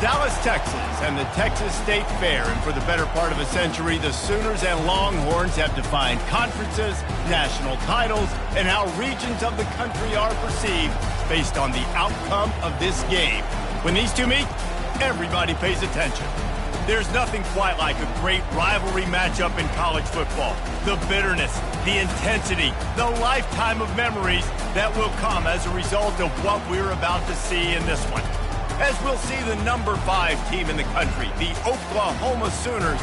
Dallas, Texas, and the Texas State Fair. And for the better part of a century, the Sooners and Longhorns have defined conferences, national titles, and how regions of the country are perceived based on the outcome of this game. When these two meet, everybody pays attention. There's nothing quite like a great rivalry matchup in college football. The bitterness, the intensity, the lifetime of memories that will come as a result of what we're about to see in this one. As we'll see the number 5 team in the country, the Oklahoma Sooners,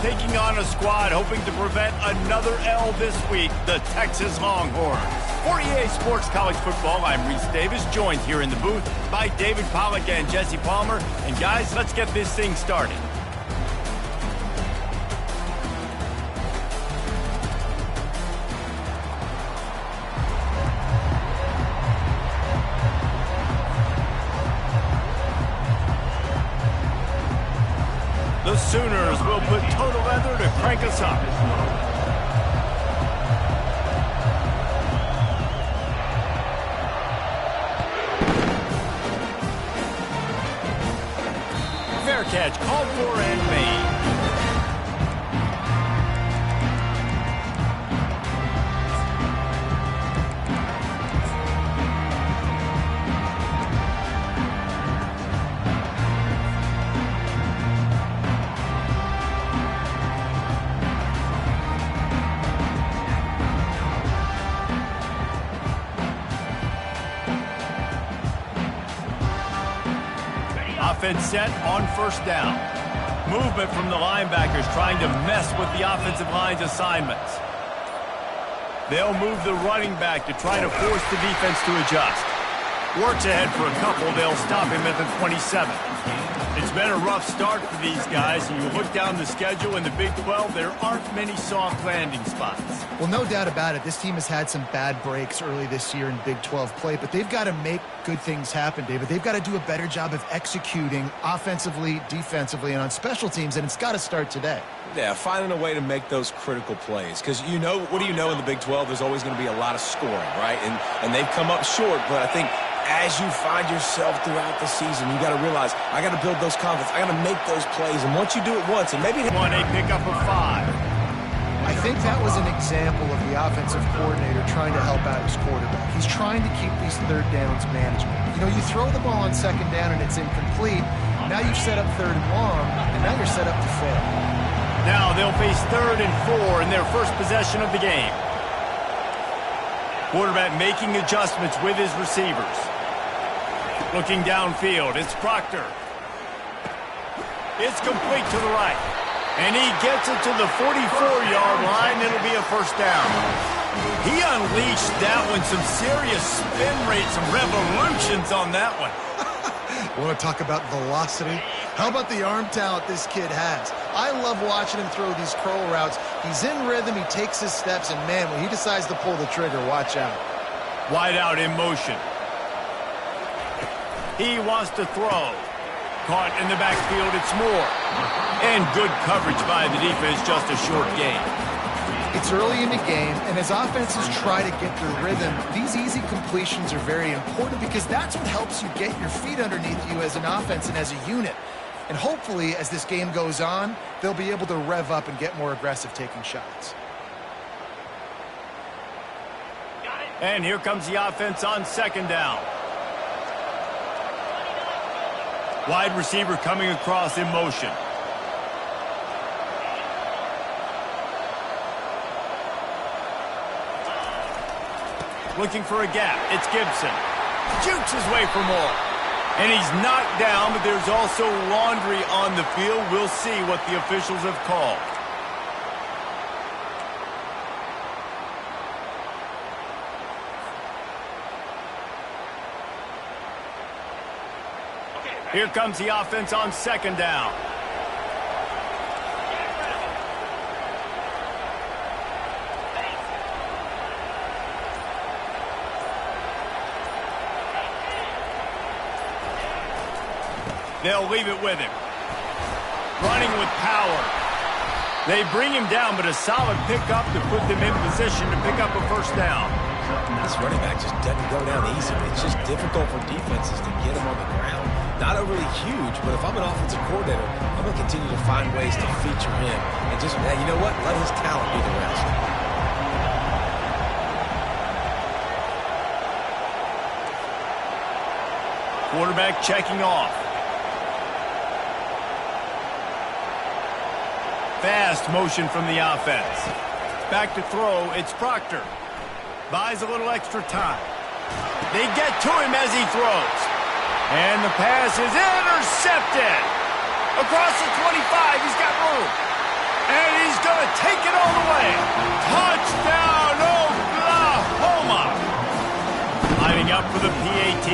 taking on a squad hoping to prevent another L this week, the Texas Longhorns. For EA Sports College Football, I'm Reese Davis, joined here in the booth by David Pollack and Jesse Palmer. And guys, let's get this thing started. The Sooners will put total leather to crank us up. Fair catch called for and made. Offense set on first down. Movement from the linebackers trying to mess with the offensive line's assignments. They'll move the running back to try to force the defense to adjust. Works ahead for a couple. They'll stop him at the 27. It's been a rough start for these guys, and you look down the schedule in the Big 12, there aren't many soft landing spots. Well, no doubt about it. This team has had some bad breaks early this year in Big 12 play, but they've got to make good things happen, David. They've got to do a better job of executing offensively, defensively, and on special teams, and it's got to start today. Yeah, finding a way to make those critical plays. Because you know, what do you know in the Big 12? There's always going to be a lot of scoring, right? And they've come up short, but I think as you find yourself throughout the season, you got to realize, I got to build those confidence. I got to make those plays. And once you do it once, and maybe... A pickup of 5. I think that was an example of the offensive coordinator trying to help out his quarterback. He's trying to keep these third downs manageable. You know, you throw the ball on second down and it's incomplete. Now you've set up third and long, and now you're set up to fail. Now they'll face 3rd and 4 in their first possession of the game. Quarterback making adjustments with his receivers. Looking downfield, it's Proctor. It's complete to the right. And he gets it to the 44-yard line. It'll be a first down. He unleashed that one. Some serious spin rate, some revolutions on that one. You want to talk about velocity? How about the arm talent this kid has? I love watching him throw these curl routes. He's in rhythm, he takes his steps, and man, when he decides to pull the trigger, watch out. Wide out in motion. He wants to throw. Caught in the backfield, it's Moore. And good coverage by the defense, just a short gain. It's early in the game, and as offenses try to get their rhythm, these easy completions are very important because that's what helps you get your feet underneath you as an offense and as a unit. And hopefully, as this game goes on, they'll be able to rev up and get more aggressive taking shots. And here comes the offense on second down. Wide receiver coming across in motion. Looking for a gap. It's Gibson. Jukes his way for more. And he's knocked down, but there's also laundry on the field. We'll see what the officials have called. Here comes the offense on second down. They'll leave it with him. Running with power. They bring him down, but a solid pickup to put them in position to pick up a first down. This running back just doesn't go down easy. It's just difficult for defenses to get him on the ground. Not overly huge, but if I'm an offensive coordinator, I'm going to continue to find ways to feature him. And just, you know what? Let his talent do the rest. Quarterback checking off. Fast motion from the offense. Back to throw, it's Proctor. Buys a little extra time. They get to him as he throws. And the pass is intercepted. Across the 25, he's got room. And he's going to take it all the way. Touchdown, Oklahoma. Lining up for the PAT.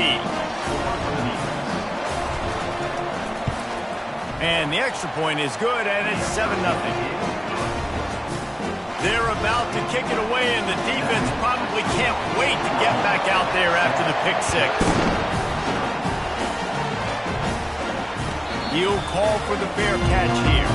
And the extra point is good, and it's 7-0. They're about to kick it away, and the defense probably can't wait to get back out there after the pick six. He'll call for the fair catch here.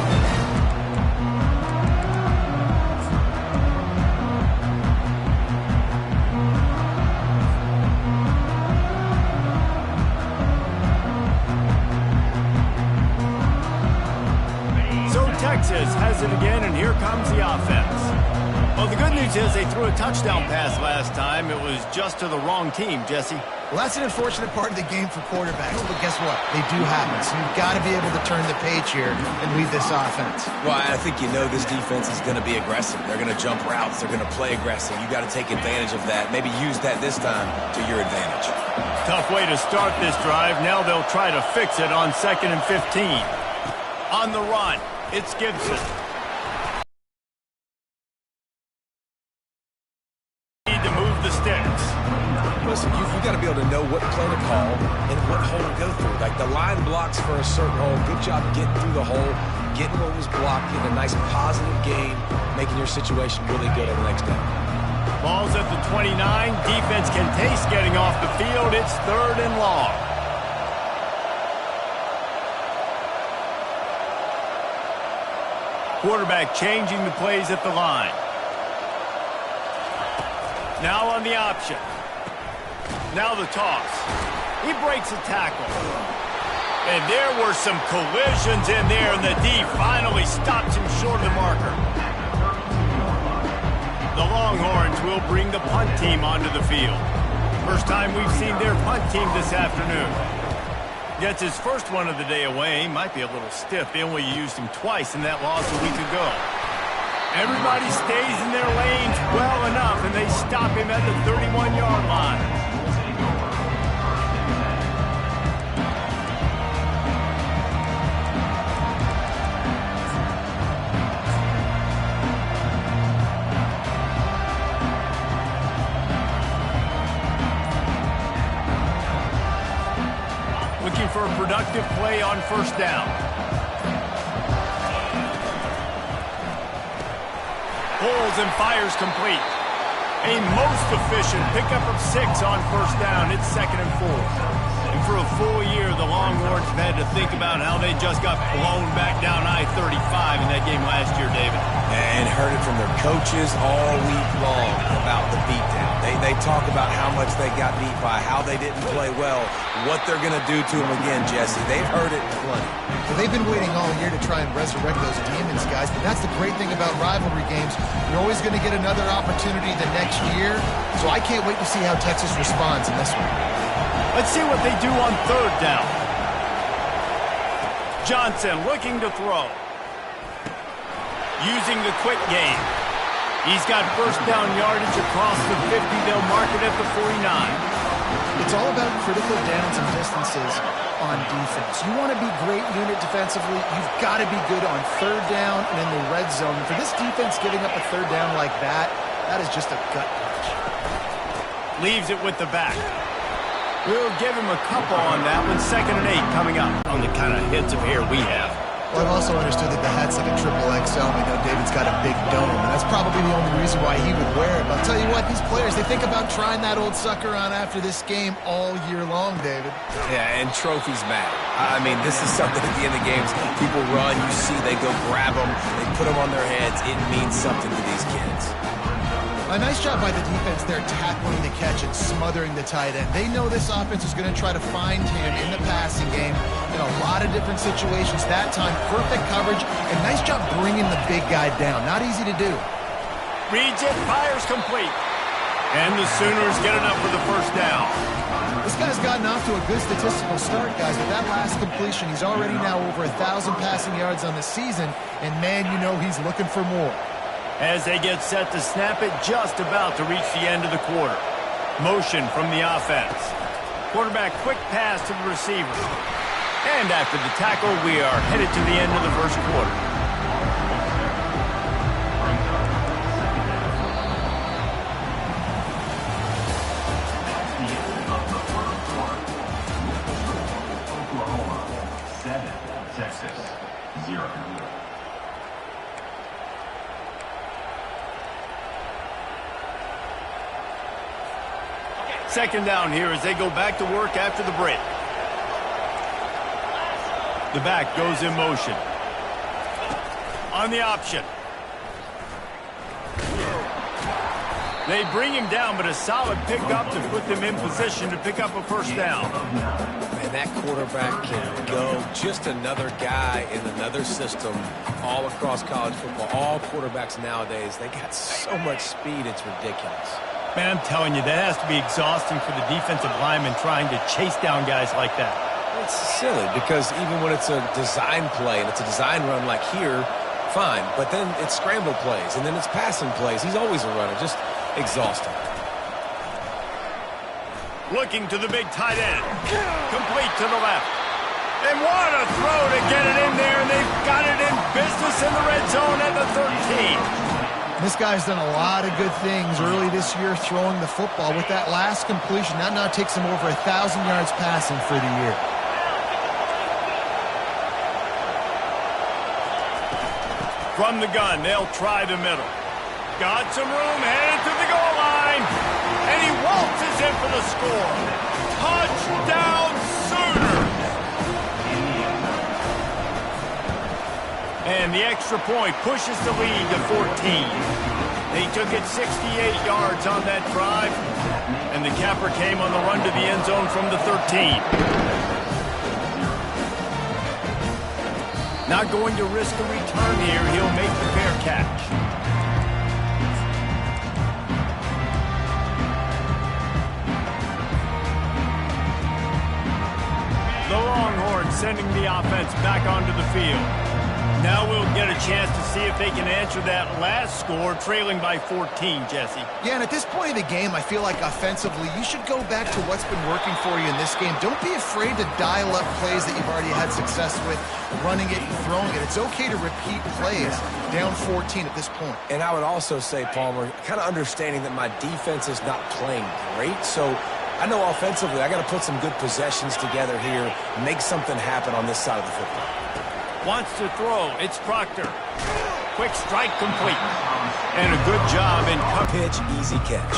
Texas has it again, and here comes the offense. Well, the good news is they threw a touchdown pass last time. It was just to the wrong team, Jesse. Well, that's an unfortunate part of the game for quarterbacks, but guess what? They do happen, so you've got to be able to turn the page here and lead this offense. Well, I think you know this defense is going to be aggressive. They're going to jump routes. They're going to play aggressive. You got to take advantage of that. Maybe use that this time to your advantage. Tough way to start this drive. Now they'll try to fix it on 2nd and 15. On the run, it's Gibson. Need to move the sticks. Listen, you got to be able to know what play to call and what hole to go through. Like the line blocks for a certain hole. Good job getting through the hole, getting what was blocked, getting a nice positive gain, making your situation really good on the next down. Ball's at the 29. Defense can taste getting off the field. It's 3rd and long. Quarterback changing the plays at the line. Now on the option. Now the toss. He breaks a tackle. And there were some collisions in there, and the D finally stops him short of the marker. The Longhorns will bring the punt team onto the field. First time we've seen their punt team this afternoon. Gets his first one of the day away. Might be a little stiff. They only used him twice in that loss a week ago. Everybody stays in their lanes well enough, and they stop him at the 31-yard line. Looking for a productive play on first down. Pulls and fires complete. A most efficient pickup of 6 on first down. It's 2nd and 4. And for a full year, the Longhorns have had to think about how they just got blown back down I-35 in that game last year, David. And heard it from their coaches all week long about the beatdown. They talk about how much they got beat by, how they didn't play well, what they're going to do to them again, Jesse. They've heard it plenty. Well, they've been waiting all year to try and resurrect those demons, guys, but that's the great thing about rivalry games. You're always going to get another opportunity the next year, so I can't wait to see how Texas responds in this one. Let's see what they do on 3rd down. Johnson looking to throw. Using the quick game. He's got first down yardage across the 50. They'll mark it at the 49. It's all about critical downs and distances on defense. You want to be great unit defensively, you've got to be good on 3rd down and in the red zone. For this defense giving up a 3rd down like that, that is just a gut punch. Leaves it with the back. We'll give him a couple on that one. 2nd and 8 coming up on the kind of heads of hair we have. Well, I've also understood that the hat's like a triple XL. We know David's got a big dome, and that's probably the only reason why he would wear it. But I'll tell you what, these players, they think about trying that old sucker on after this game all year long, David. Yeah, and trophies matter. I mean, this is something at the end of the games. People run, you see, they go grab them, they put them on their heads. It means something to these kids. A nice job by the defense there, tackling the catch and smothering the tight end. They know this offense is going to try to find him in the passing game in a lot of different situations. That time, perfect coverage, and nice job bringing the big guy down. Not easy to do. Reads it, fires complete. And the Sooners get enough for the first down. This guy's gotten off to a good statistical start, guys. With that last completion, he's already now over 1,000 passing yards on the season, and man, you know he's looking for more. As they get set to snap it, just about to reach the end of the quarter. Motion from the offense. Quarterback quick pass to the receiver. And after the tackle, we are headed to the end of the first quarter. Oklahoma 7, Texas 0. Second down here as they go back to work after the break. The back goes in motion. On the option. They bring him down, but a solid pickup to put them in position to pick up a first down. Man, that quarterback can go. Just another guy in another system all across college football. All quarterbacks nowadays, they got so much speed, it's ridiculous. Man, I'm telling you, that has to be exhausting for the defensive lineman trying to chase down guys like that. It's silly because even when it's a design play and it's a design run like here, fine. But then it's scramble plays and then it's passing plays. He's always a runner. Just exhausting. Looking to the big tight end. Complete to the left. And what a throw to get it in there. And they've got it in business in the red zone at the 13. This guy's done a lot of good things early this year throwing the football. With that last completion, that now takes him over 1,000 yards passing for the year. From the gun, they'll try the middle. Got some room, headed to the goal line. And he waltzes in for the score. Touchdown, Sooners! And the extra point pushes the lead to 14. They took it 68 yards on that drive, and the capper came on the run to the end zone from the 13. Not going to risk a return here. He'll make the fair catch. The Longhorns sending the offense back onto the field. Now we'll get a chance to see if they can answer that last score, trailing by 14, Jesse. Yeah, and at this point of the game, I feel like offensively, you should go back to what's been working for you in this game. Don't be afraid to dial up plays that you've already had success with, running it and throwing it. It's okay to repeat plays down 14 at this point. And I would also say, Palmer, kind of understanding that my defense is not playing great, so I know offensively I got to put some good possessions together here, make something happen on this side of the football. Wants to throw. It's Proctor. Quick strike complete. And a good job in pitch, easy catch.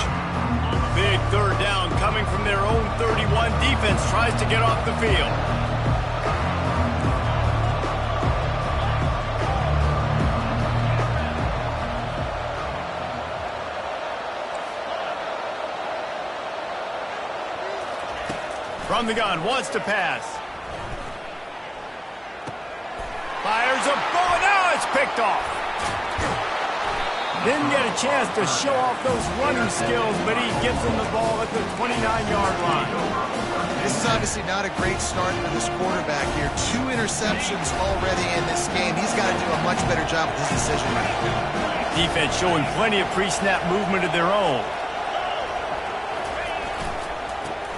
Big third down coming from their own 31. Defense tries to get off the field. From the gun, wants to pass. Fires a bullet, now it's picked off. Didn't get a chance to show off those running skills, but he gives them the ball at the 29-yard line. This is obviously not a great start for this quarterback here. 2 interceptions already in this game. He's got to do a much better job with his decision-making. Defense showing plenty of pre-snap movement of their own.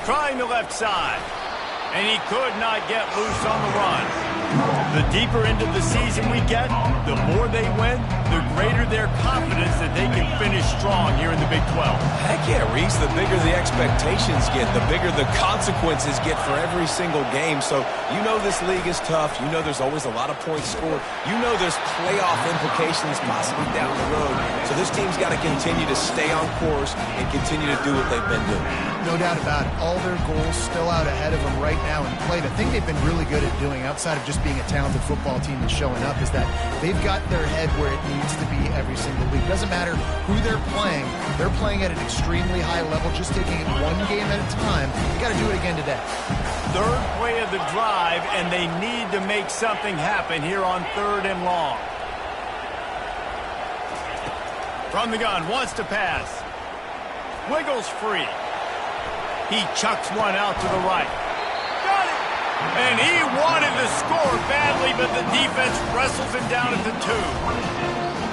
Trying the left side. And he could not get loose on the run. The deeper into the season we get, the more they win, the greater their confidence that they can finish strong here in the Big 12. Heck yeah, Reese, the bigger the expectations get, the bigger the consequences get for every single game. So you know this league is tough. You know there's always a lot of points scored. You know there's playoff implications possibly down the road. So this team's got to continue to stay on course and continue to do what they've been doing. No doubt about it. All their goals still out ahead of them right now in play. The thing they've been really good at doing, outside of just being a talented football team and showing up, is that they've got their head where it needs to be every single week. Doesn't matter who they're playing at an extremely high level, just taking it one game at a time. You got to do it again today. Third play of the drive, and they need to make something happen here on 3rd and long. From the gun, wants to pass. Wiggles free. He chucks one out to the right. Got it! And he wanted to score badly, but the defense wrestles him down at the 2.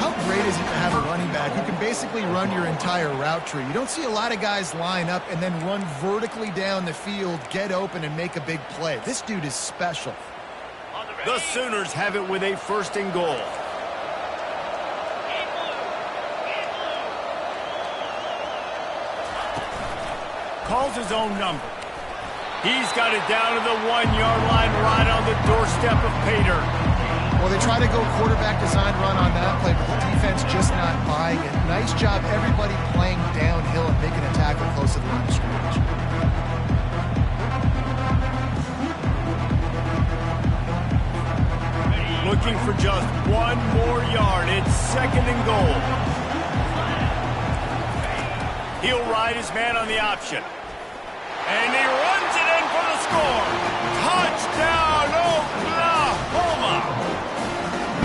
How great is it to have a running back who can basically run your entire route tree? You don't see a lot of guys line up and then run vertically down the field, get open, and make a big play. This dude is special. The Sooners have it with a 1st and goal. Calls his own number. He's got it down to the 1-yard line right on the doorstep of Pater. Well, they try to go quarterback design run on that play, but the defense just not buying it. Nice job, everybody playing downhill and making a tackle close to the line of scrimmage. Looking for just 1 more yard. It's 2nd and goal. He'll ride his man on the option. And he runs it in for the score. Touchdown, Oklahoma!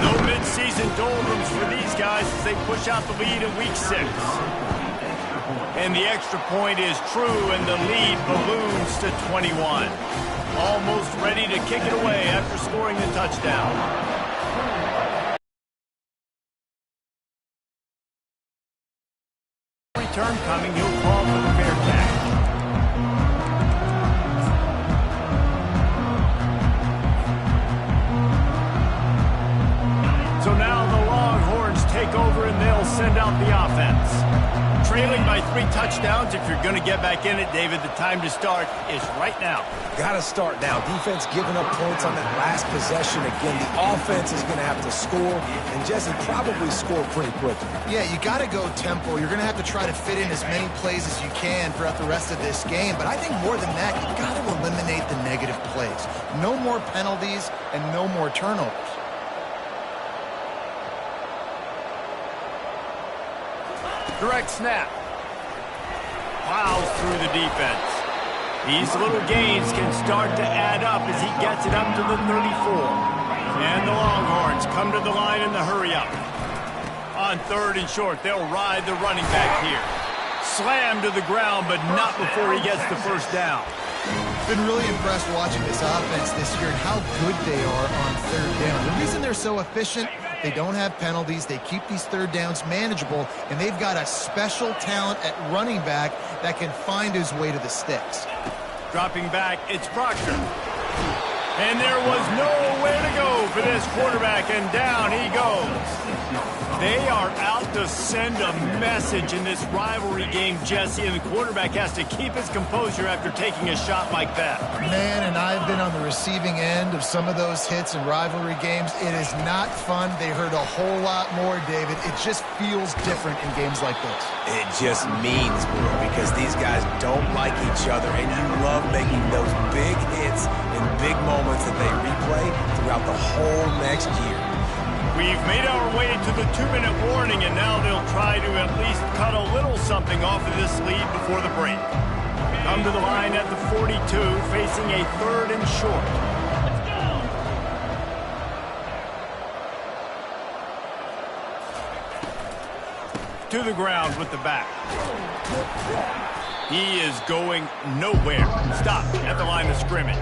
No mid-season doldrums for these guys as they push out the lead in Week 6. And the extra point is true, and the lead balloons to 21. Almost ready to kick it away after scoring the touchdown. Return coming, he'll call for the fair catch. So now the Longhorns take over and they'll send out the offense. Trailing by 3 touchdowns, if you're going to get back in it, David, the time to start is right now. Got to start now. Defense giving up points on that last possession. Again, the offense is going to have to score, and Jesse probably score pretty quickly. Yeah, you got to go tempo. You're going to have to try to fit in as many plays as you can throughout the rest of this game. But I think more than that, you got to eliminate the negative plays. No more penalties and no more turnovers. Direct snap. Plows through the defense. These little gains can start to add up as he gets it up to the 34. And the Longhorns come to the line in the hurry-up. On 3rd and short, they'll ride the running back here. Slammed to the ground, but not before he gets the 1st down. Been really impressed watching this offense this year and how good they are on 3rd down. The reason they're so efficient, they don't have penalties, they keep these 3rd downs manageable, and they've got a special talent at running back that can find his way to the sticks. Dropping back, it's Proctor. And there was nowhere to go for this quarterback, and down he goes. They are out to send a message in this rivalry game, Jesse, and the quarterback has to keep his composure after taking a shot like that. Man, and I've been on the receiving end of some of those hits in rivalry games. It is not fun. They hurt a whole lot more, David. It just feels different in games like this. It just means more because these guys don't like each other, and you love making those big hits in big moments that they replay throughout the whole next year. We've made our way to the 2-minute warning, and now they'll try to at least cut a little something off of this lead before the break. Come to the line at the 42, facing a 3rd and short. To the ground with the back. He is going nowhere. Stop at the line of scrimmage.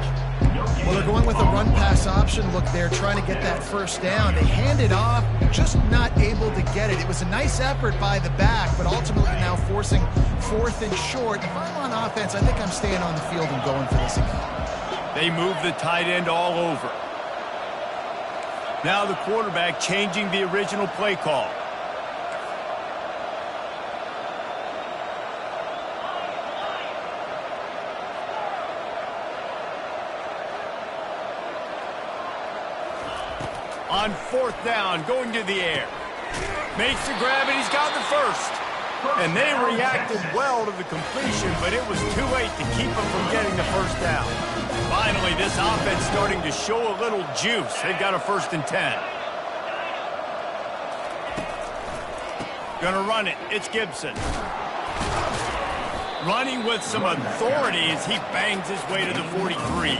Well, they're going with a run-pass option. Look, they're trying to get that 1st down. They hand it off, just not able to get it. It was a nice effort by the back, but ultimately now forcing 4th and short. If I'm on offense, I think I'm staying on the field and going for this again. They move the tight end all over. Now the quarterback changing the original play call. On 4th down, going to the air. Makes the grab, and he's got the 1st. And they reacted well to the completion, but it was too late to keep them from getting the 1st down. Finally, this offense starting to show a little juice. They've got a 1st and 10. Gonna run it. It's Gibson. Running with some authority as he bangs his way to the 43.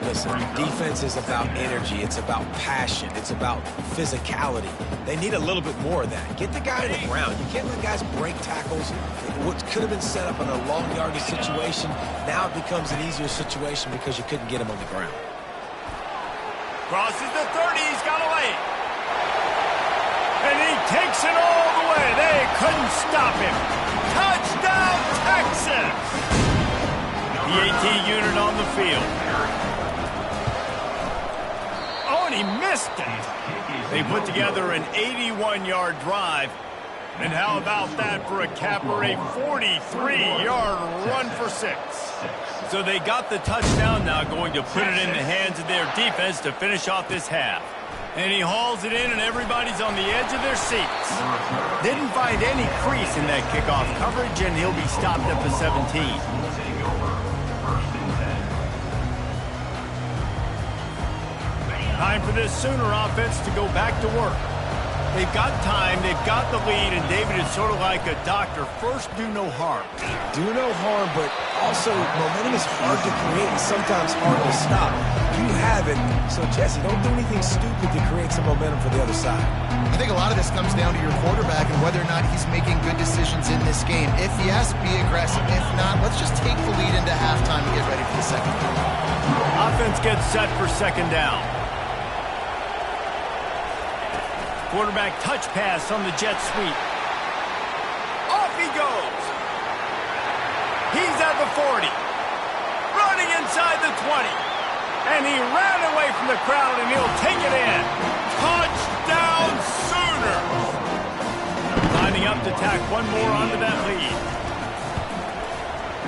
Listen, defense is about energy. It's about passion. It's about physicality. They need a little bit more of that. Get the guy on the ground. You can't let guys break tackles. What could have been set up in a long yardage situation, now it becomes an easier situation because you couldn't get him on the ground. Crosses the 30. He's got away. And he takes it all the way. They couldn't stop him. Touchdown, Texas! The AT unit on the field. Oh, and he missed it. They put together an 81-yard drive. And how about that for a capper, a 43-yard run for 6. So they got the touchdown, now going to put it in the hands of their defense to finish off this half. And he hauls it in, and everybody's on the edge of their seats. Didn't find any crease in that kickoff coverage, and he'll be stopped at the 17. Time for this Sooner offense to go back to work. They've got time, they've got the lead, and David is sort of like a doctor. First, do no harm. Do no harm, but also momentum is hard to create and sometimes hard to stop. You have it, so Jesse, don't do anything stupid to create some momentum for the other side. I think a lot of this comes down to your quarterback and whether or not he's making good decisions in this game. If yes, be aggressive. If not, let's just take the lead into halftime and get ready for the second half. Offense gets set for second down. Quarterback touch pass on the jet sweep. Off he goes. He's at the 40. Running inside the 20. And he ran away from the crowd, and he'll take it in. Touchdown, Sooners! Lining up to tack one more onto that lead.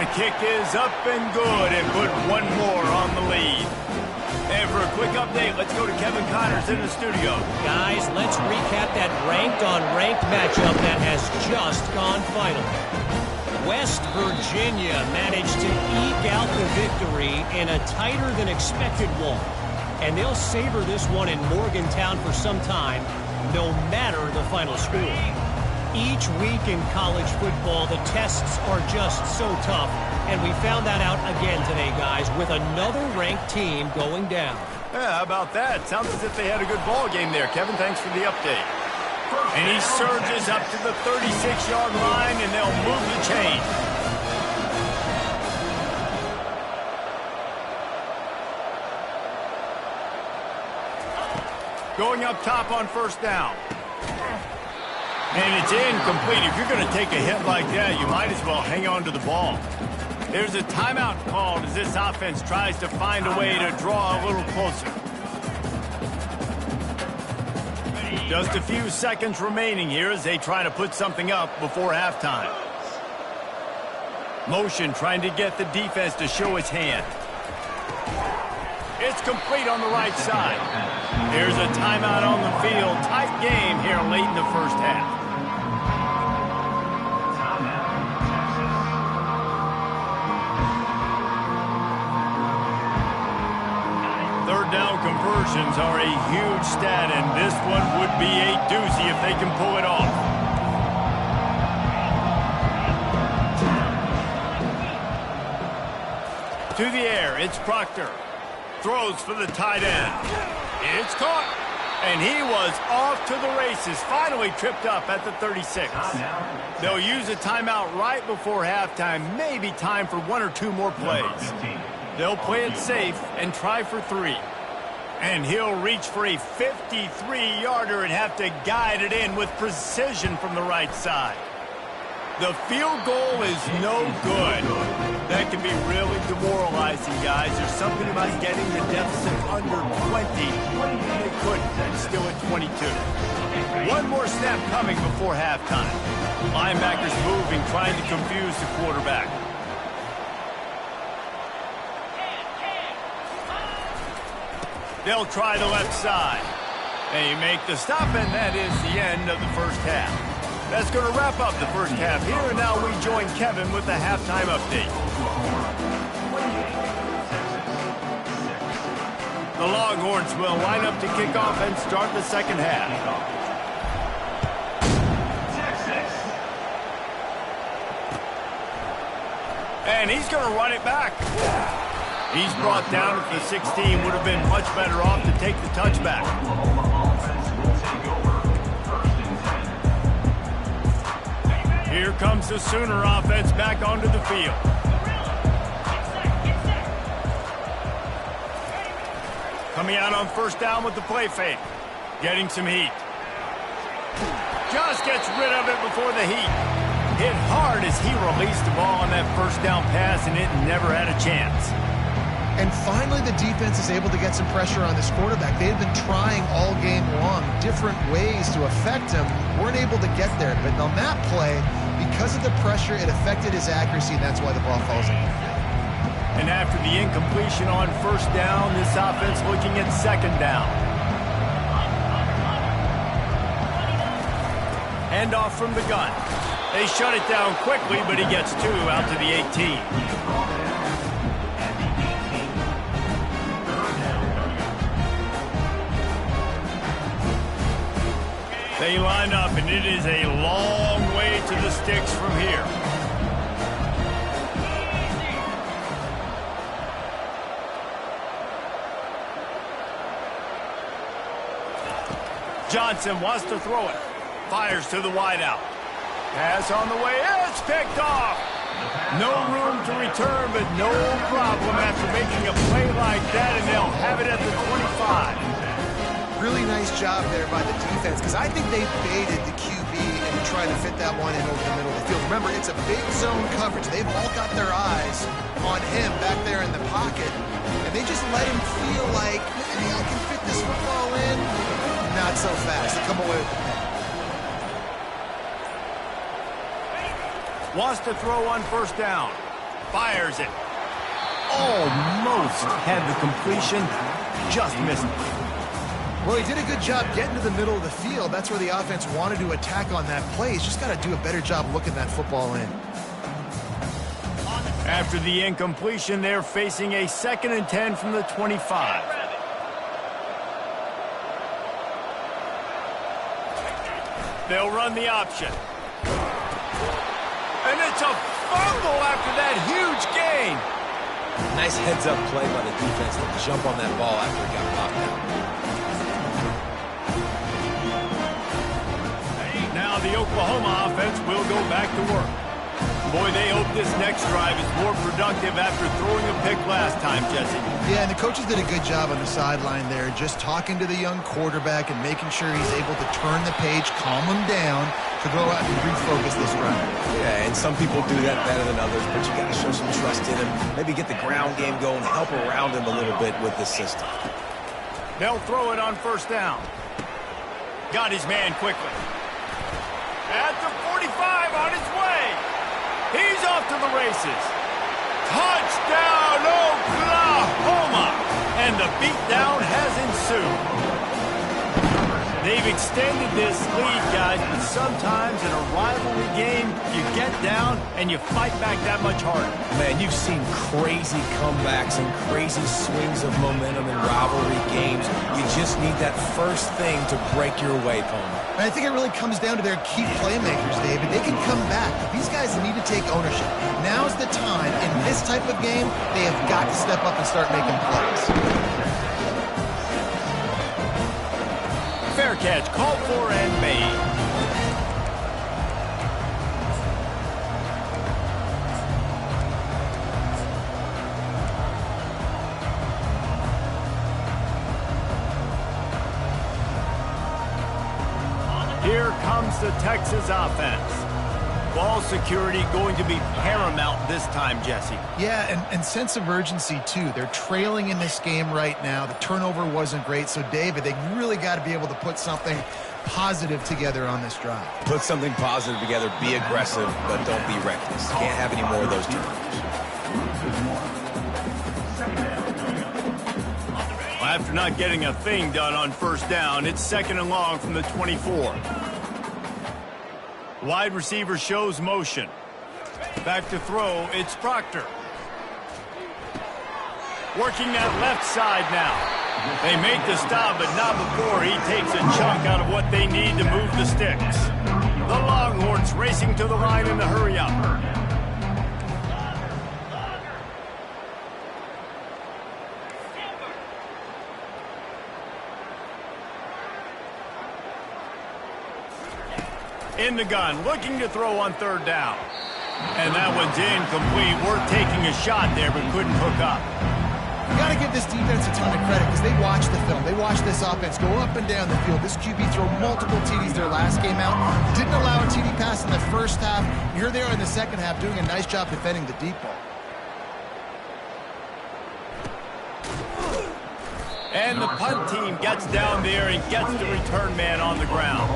The kick is up and good, and put one more on the lead. And for a quick update, let's go to Kevin Connors in the studio. Guys, let's recap that ranked-on-ranked matchup that has just gone final. West Virginia managed to eke out the victory in a tighter-than-expected one. And they'll savor this one in Morgantown for some time, no matter the final score. Each week in college football, the tests are just so tough. And we found that out again today, guys, with another ranked team going down. Yeah, how about that? Sounds as if they had a good ball game there. Kevin, thanks for the update. And he surges up to the 36-yard line, and they'll move the chain. Going up top on first down. And it's incomplete. If you're going to take a hit like that, you might as well hang on to the ball. There's a timeout called as this offense tries to find a way to draw a little closer. Just a few seconds remaining here as they try to put something up before halftime. Motion trying to get the defense to show its hand. It's complete on the right side. There's a timeout on the field. Tight game here late in the first half. Third down conversions are a huge stat, and this one would be a doozy if they can pull it off. To the air, it's Proctor. Throws for the tight end. It's caught. And he was off to the races. Finally tripped up at the 36. They'll use a timeout right before halftime. Maybe time for one or two more plays. They'll play it safe and try for 3. And he'll reach for a 53-yarder and have to guide it in with precision from the right side. The field goal is no good. That can be really demoralizing, guys. There's something about getting the deficit under 20. They couldn't. Still at 22. One more snap coming before halftime. Linebackers moving, trying to confuse the quarterback. They'll try the left side. They make the stop, and that is the end of the first half. That's going to wrap up the first half here, and now we join Kevin with the halftime update. The Longhorns will line up to kick off and start the second half. And he's going to run it back. He's brought down at the 16. Would have been much better off to take the touchback. Here comes the Sooner offense back onto the field. Coming out on first down with the play fake. Getting some heat. Just gets rid of it before the heat. Hit hard as he released the ball on that first down pass, and it never had a chance. And finally, the defense is able to get some pressure on this quarterback. They've been trying all game long different ways to affect him. Weren't able to get there. But on that play, because of the pressure, it affected his accuracy, and that's why the ball falls in. And after the incompletion on first down, this offense looking at second down. Handoff from the gun. They shut it down quickly, but he gets 2 out to the 18. They line up, and it is a long way to the sticks from here. Johnson wants to throw it. Fires to the wideout. Pass on the way. It's picked off. No room to return, but no problem after making a play like that, and they'll have it at the 25. Really nice job there by the defense, because I think they baited the QB and trying to fit that one in over the middle of the field. Remember, it's a big zone coverage. They've all got their eyes on him back there in the pocket, and they just let him feel like, maybe I can fit this football in. Not so fast. They come away with the pick. Wants to throw on first down. Fires it. Almost had the completion. Just missed it. Well, he did a good job getting to the middle of the field. That's where the offense wanted to attack on that play. He's just got to do a better job looking that football in. After the incompletion, they're facing a 2nd and 10 from the 25. They'll run the option. And it's a fumble after that huge gain. Nice heads-up play by the defense to jump on that ball after it got knocked out. Now the Oklahoma offense will go back to work. Boy, they hope this next drive is more productive after throwing a pick last time, Jesse. Yeah, and the coaches did a good job on the sideline there, just talking to the young quarterback and making sure he's able to turn the page, calm him down, to go out and refocus this drive. Yeah, and some people do that better than others, but you got to show some trust in him. Maybe get the ground game going, help around him a little bit with this system. They'll throw it on first down. Got his man quickly. At the 45 on his way. He's off to the races. Touchdown, Oklahoma! And the beatdown has ensued. They've extended this lead, guys, but sometimes in a rivalry game, you get down and you fight back that much harder. Man, you've seen crazy comebacks and crazy swings of momentum in rivalry games. You just need that first thing to break your way, Palmer. And I think it really comes down to their key playmakers, David. They can come back, but these guys need to take ownership. Now's the time. In this type of game, they have got to step up and start making plays. Fair catch, called for and made. Here comes the Texas offense. Ball security going to be paramount this time, Jesse. Yeah, and sense of urgency, too. They're trailing in this game right now. The turnover wasn't great. So, David, they really got to be able to put something positive together on this drive. Put something positive together, be aggressive, but don't be reckless. Can't have any more of those turnovers. Well, after not getting a thing done on first down, it's 2nd and long from the 24. Wide receiver shows motion. Back to throw, it's Proctor. Working that left side now. They make the stop, but not before he takes a chunk out of what they need to move the sticks. The Longhorns racing to the line in the hurry-up. In the gun, looking to throw on third down. And that one's incomplete. Worth taking a shot there, but couldn't hook up. You got to give this defense a ton of credit because they watched the film. They watched this offense go up and down the field. This QB threw multiple TDs their last game out. Didn't allow a TD pass in the first half. Here they are in the second half doing a nice job defending the deep ball. And the punt team gets down there and gets the return man on the ground.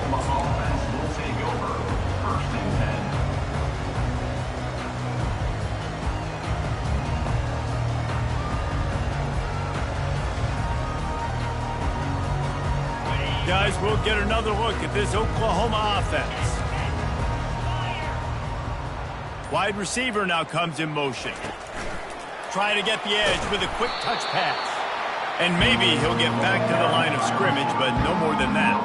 Guys, we'll get another look at this Oklahoma offense. Wide receiver now comes in motion. Try to get the edge with a quick touch pass. And maybe he'll get back to the line of scrimmage, but no more than that.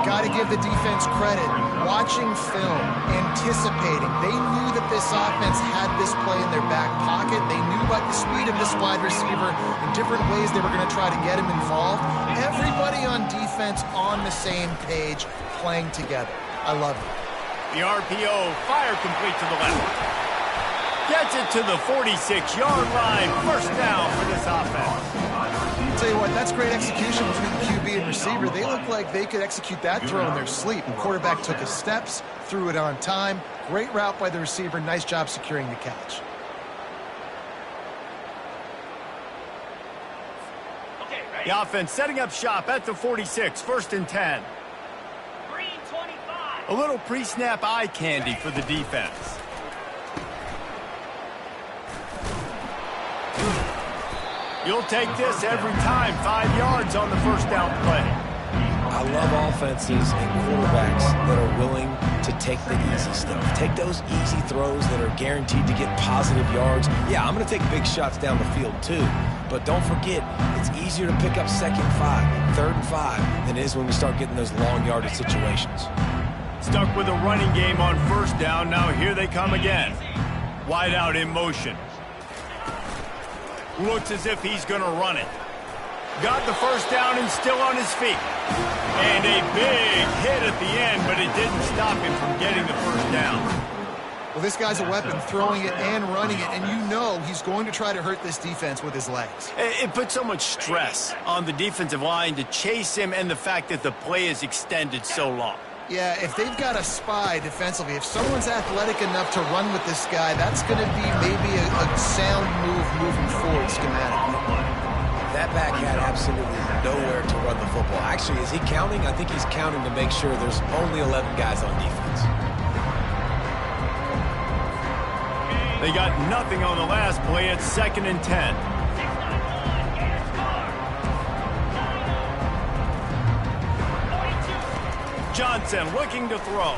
Got to give the defense credit. Watching film, anticipating. They knew that this offense had this play in their back pocket. They knew about the speed of this wide receiver and different ways they were going to try to get him involved. Everybody on defense on the same page, playing together. I love it. The RPO, fire complete to the left. Gets it to the 46-yard line. First down for this offense. I'll tell you what, that's great execution between the QB and receiver. They look like they could execute that throw in their sleep. The quarterback took his steps, threw it on time. Great route by the receiver. Nice job securing the catch. The offense setting up shop at the 46, 1st and 10. A little pre-snap eye candy for the defense. You'll take this every time. 5 yards on the first down play. I love offenses and quarterbacks that are willing to take the easy stuff. Take those easy throws that are guaranteed to get positive yards. Yeah, I'm going to take big shots down the field too. But don't forget, it's easier to pick up 2nd and 5, 3rd and 5 than it is when we start getting those long yardage situations. Stuck with a running game on first down. Now here they come again. Wide out in motion. Looks as if he's going to run it. Got the first down and still on his feet. And a big hit at the end, but it didn't stop him from getting the first down. Well, this guy's a weapon, throwing it and running it, and you know he's going to try to hurt this defense with his legs. It puts so much stress on the defensive line to chase him and the fact that the play is extended so long. Yeah, if they've got a spy defensively, if someone's athletic enough to run with this guy, that's going to be maybe a sound move moving forward schematically. That back had absolutely nowhere to run the football. Actually, is he counting? I think he's counting to make sure there's only 11 guys on defense. They got nothing on the last play. It's 2nd and 10. Johnson looking to throw.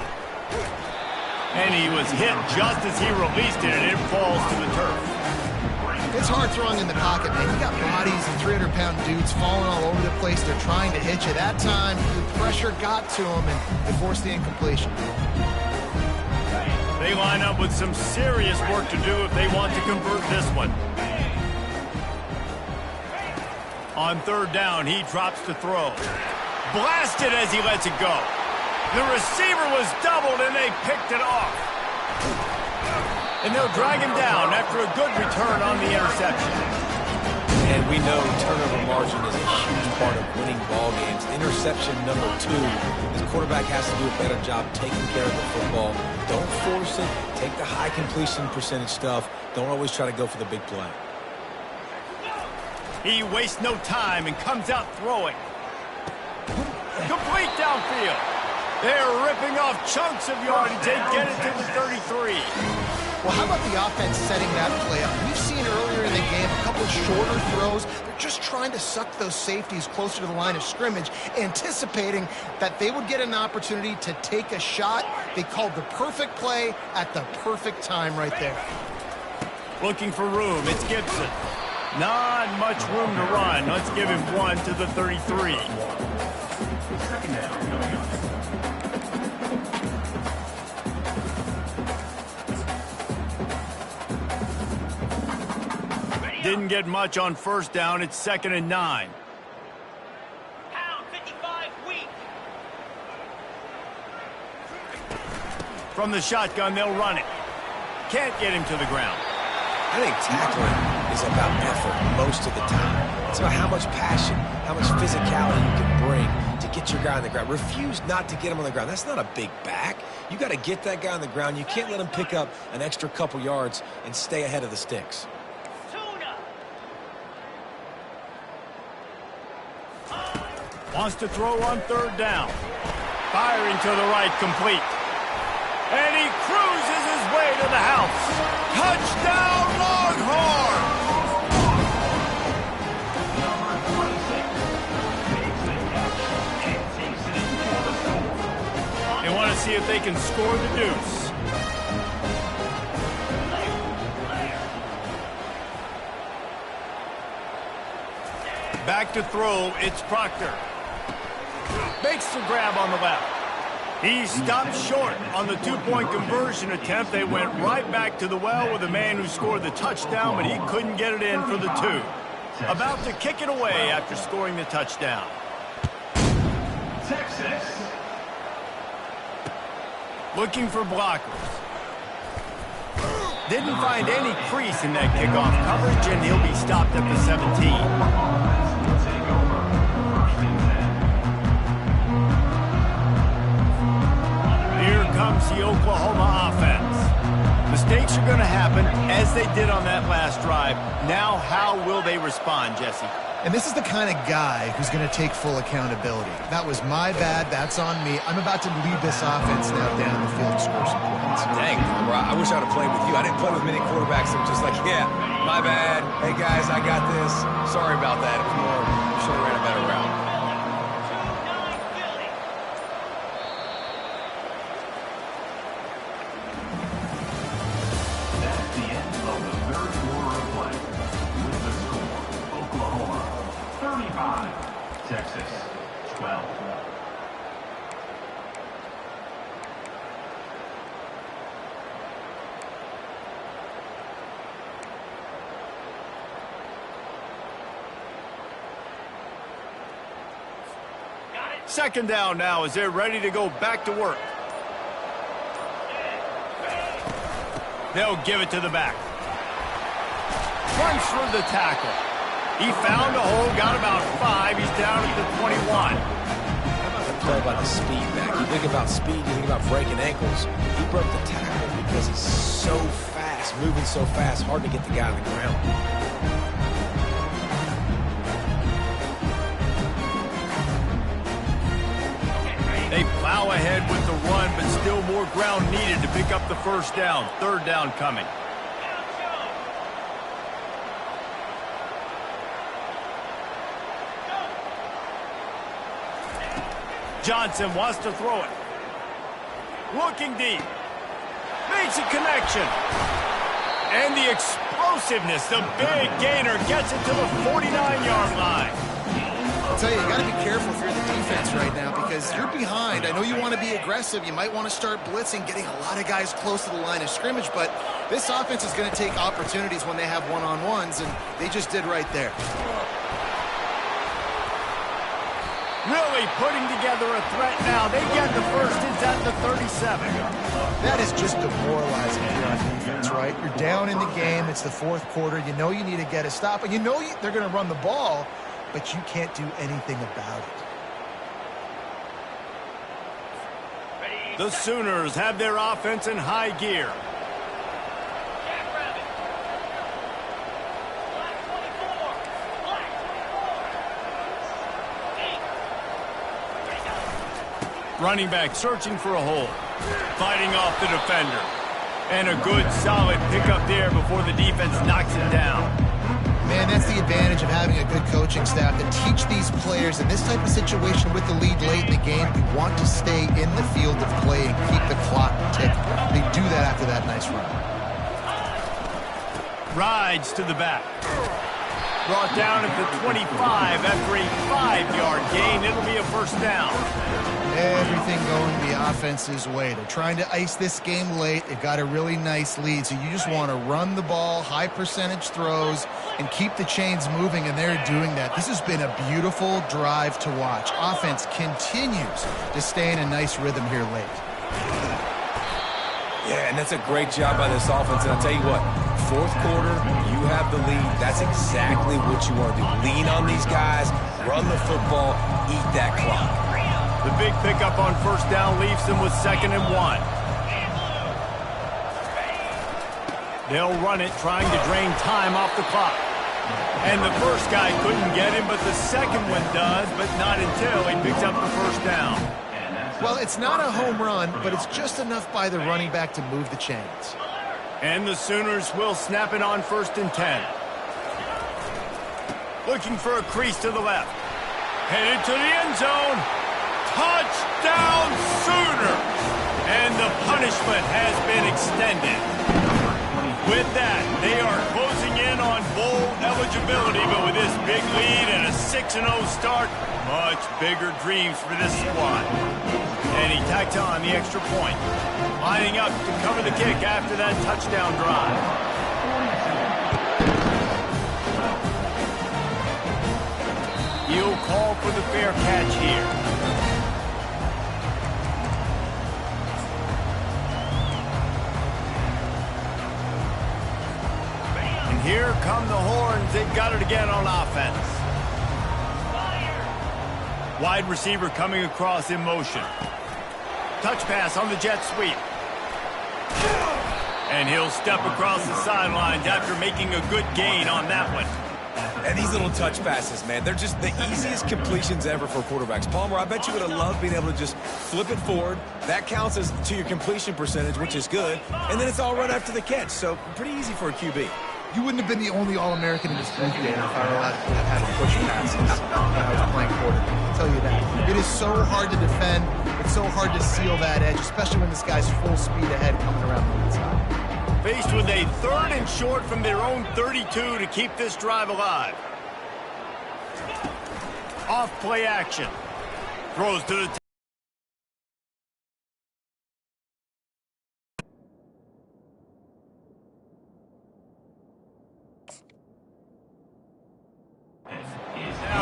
And he was hit just as he released it, and it falls to the turf. It's hard throwing in the pocket, man. You got bodies and 300-pound dudes falling all over the place. They're trying to hit you. That time, the pressure got to him, and they forced the incompletion. They line up with some serious work to do if they want to convert this one. On 3rd down, he drops to throw. Blasted as he lets it go. The receiver was doubled, and they picked it off. And they'll drag him down after a good return on the interception. And we know turnover margin is a huge part of winning ball games. Interception number 2. His quarterback has to do a better job taking care of the football. Don't force it. Take the high completion percentage stuff. Don't always try to go for the big play. He wastes no time and comes out throwing. Complete downfield. They're ripping off chunks of yardage. They get it to the 33. Well, how about the offense setting that play up? We've seen earlier in the game a couple of shorter throws. They're just trying to suck those safeties closer to the line of scrimmage, anticipating that they would get an opportunity to take a shot. They called the perfect play at the perfect time right there. Looking for room. It's Gibson. Not much room to run. Let's give him one to the 33. Didn't get much on first down. It's 2nd and 9. Pound 55 weak. From the shotgun, they'll run it. Can't get him to the ground. I think tackling is about effort most of the time. It's about how much passion, how much physicality you can bring to get your guy on the ground. Refuse not to get him on the ground. That's not a big back. You got to get that guy on the ground. You can't let him pick up an extra couple yards and stay ahead of the sticks. Wants to throw on third down. Firing to the right, complete. And he cruises his way to the house. Touchdown, Longhorns! They want to see if they can score the deuce. Back to throw, it's Proctor. Makes the grab on the left. He stopped short on the two-point conversion attempt. They went right back to the well with the man who scored the touchdown, but he couldn't get it in for the two. About to kick it away after scoring the touchdown. Texas. Looking for blockers. Didn't find any crease in that kickoff coverage, and he'll be stopped at the 17. Comes the Oklahoma offense. Mistakes are going to happen, as they did on that last drive. Now, how will they respond, Jesse? And this is the kind of guy who's going to take full accountability. That was my bad. That's on me. I'm about to lead this offense now down the field and score some points. Dang, bro, I wish I would have played with you. I didn't play with many quarterbacks that were just like, yeah, my bad. Hey, guys, I got this. Sorry about that. It was more, should have ran a better route. Texas, 12. Second down now as they're ready to go back to work. They'll give it to the back. Runs through the tackle. He found a hole, got about 5. He's down at the 21. How about the play by the speed back? You think about speed, you think about breaking ankles. He broke the tackle because he's so fast, moving so fast, hard to get the guy on the ground. They plow ahead with the run, but still more ground needed to pick up the first down. Third down coming. Johnson wants to throw it. Looking deep. Makes a connection. And the explosiveness, the big gainer, gets it to the 49-yard line. I'll tell you, you got to be careful if you're the defense right now because you're behind. I know you want to be aggressive. You might want to start blitzing, getting a lot of guys close to the line of scrimmage, but this offense is going to take opportunities when they have one-on-ones, and they just did right there. Really putting together a threat now. They get the first. It's at the 37. That is just demoralizing here on defense, right? You're down in the game. It's the fourth quarter. You know you need to get a stop, and you know they're going to run the ball, but you can't do anything about it. The Sooners have their offense in high gear. Running back searching for a hole. Fighting off the defender. And a good, solid pickup there before the defense knocks it down. Man, that's the advantage of having a good coaching staff to teach these players in this type of situation with the lead late in the game. You want to stay in the field of play and keep the clock ticking. They do that after that nice run. Rides to the back. Brought down at the 25 after a 5-yard gain. It'll be a first down. Everything going the offense's way. They're trying to ice this game late. They've got a really nice lead, so you just want to run the ball, high percentage throws, and keep the chains moving, and they're doing that. This has been a beautiful drive to watch. Offense continues to stay in a nice rhythm here late. Yeah, and that's a great job by this offense. And I'll tell you what, fourth quarter, you have the lead. That's exactly what you want to do. Lean on these guys, run the football, eat that clock. The big pickup on first down leaves them with 2nd and 1. They'll run it, trying to drain time off the clock. And the first guy couldn't get him, but the second one does, but not until he picks up the first down. Well, it's not a home run, but it's just enough by the running back to move the chains. And the Sooners will snap it on 1st and 10. Looking for a crease to the left. Headed to the end zone. Touchdown Sooners! And the punishment has been extended. With that, they are closing in on bowl eligibility, but with this big lead and a 6-0 start, much bigger dreams for this squad. And he tacks on the extra point, lining up to cover the kick after that touchdown drive. He'll call for the fair catch here. Here come the horns. They've got it again on offense. Wide receiver coming across in motion. Touch pass on the jet sweep. And he'll step across the sidelines after making a good gain on that one. And these little touch passes, man, they're just the easiest completions ever for quarterbacks. Palmer, I bet you would have loved being able to just flip it forward. That counts as to your completion percentage, which is good. And then it's all run after the catch, so pretty easy for a QB. You wouldn't have been the only All-American in this group, Dan, if I were allowed to have had push passes when I was playing quarterback. I'll tell you that. It is so hard to defend. It's so hard to seal that edge, especially when this guy's full speed ahead coming around the inside. Faced with a 3rd and short from their own 32 to keep this drive alive. Off play action. Throws to the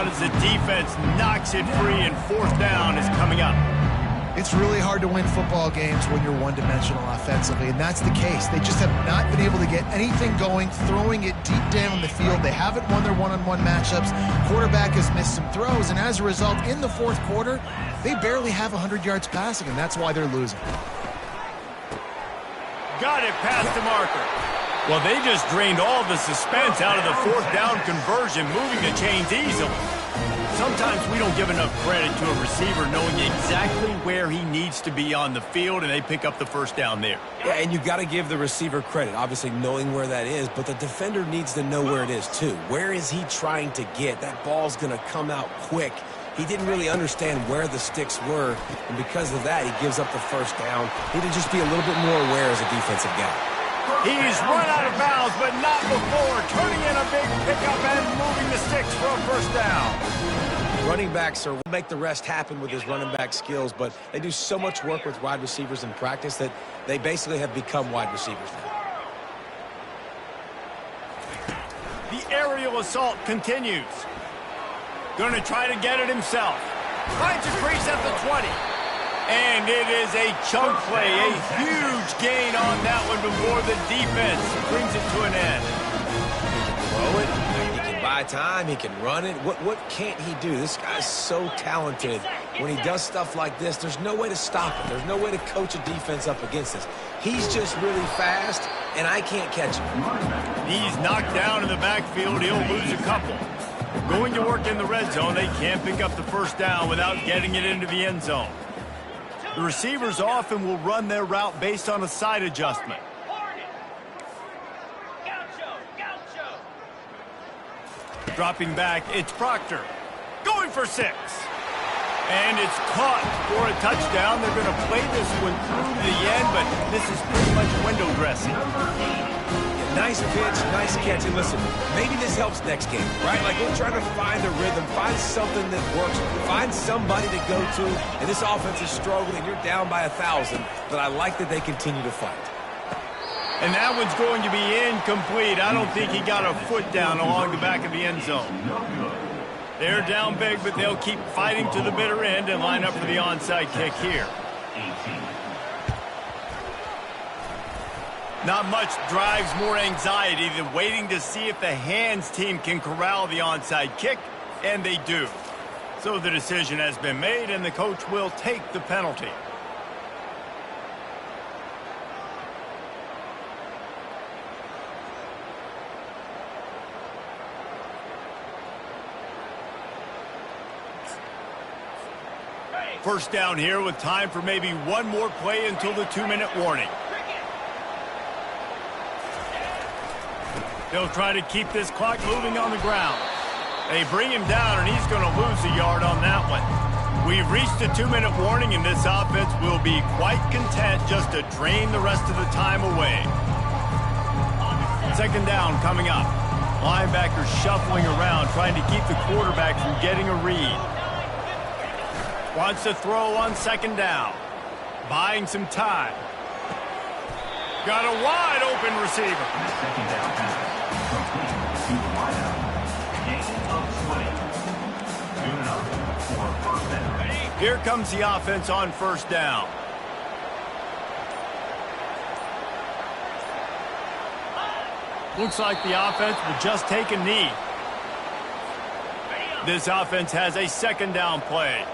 as the defense knocks it free and 4th down is coming up. It's really hard to win football games when you're one-dimensional offensively, and that's the case. They just have not been able to get anything going, throwing it deep down the field. They haven't won their one-on-one matchups. Quarterback has missed some throws, and as a result, in the 4th quarter, they barely have 100 yards passing, and that's why they're losing. Got it past the marker. Well, they just drained all the suspense out of the 4th down conversion, moving the chains easily. Sometimes we don't give enough credit to a receiver knowing exactly where he needs to be on the field, and they pick up the 1st down there. Yeah, and you got to give the receiver credit, obviously knowing where that is, but the defender needs to know where it is too. Where is he trying to get? That ball's going to come out quick. He didn't really understand where the sticks were, and because of that, he gives up the 1st down. He need to just be a little bit more aware as a defensive guy. He's run out of bounds, but not before, turning in a big pickup and moving the sticks for a 1st down. Running backs will make the rest happen with his running back skills, but they do so much work with wide receivers in practice that they basically have become wide receivers now. The aerial assault continues. Going to try to get it himself. Finds a crease at the 20. And it is a chunk play, a huge gain on that one before the defense brings it to an end. Throw it, he can buy time, he can run it. What can't he do? This guy's so talented. When he does stuff like this, there's no way to stop it. There's no way to coach a defense up against this. He's just really fast, and I can't catch him. He's knocked down in the backfield. He'll lose a couple. Going to work in the red zone, they can't pick up the 1st down without getting it into the end zone. The receivers often will run their route based on a side adjustment. Dropping back, it's Proctor. Going for 6. And it's caught for a touchdown. They're going to play this one through to the end, but this is pretty much window dressing. Nice pitch, nice catch. And listen, maybe this helps next game, right? Like, we're trying to find a rhythm, find something that works, find somebody to go to. And this offense is struggling. You're down by 1,000, but I like that they continue to fight. And that one's going to be incomplete. I don't think he got a foot down along the back of the end zone. They're down big, but they'll keep fighting to the bitter end and line up for the onside kick here. Not much drives more anxiety than waiting to see if the hands team can corral the onside kick, and they do. So the decision has been made, and the coach will take the penalty. First down here with time for maybe one more play until the 2-minute warning. They'll try to keep this clock moving on the ground. They bring him down, and he's going to lose a yard on that one. We've reached a 2-minute warning, and this offense will be quite content just to drain the rest of the time away. Second down coming up. Linebackers shuffling around, trying to keep the quarterback from getting a read. Wants to throw on second down. Buying some time. Got a wide open receiver. Second down pass. Complete to the wideout. Gain of 20. Good enough for first down. Here comes the offense on first down. Looks like the offense will just take a knee. This offense has a second down play.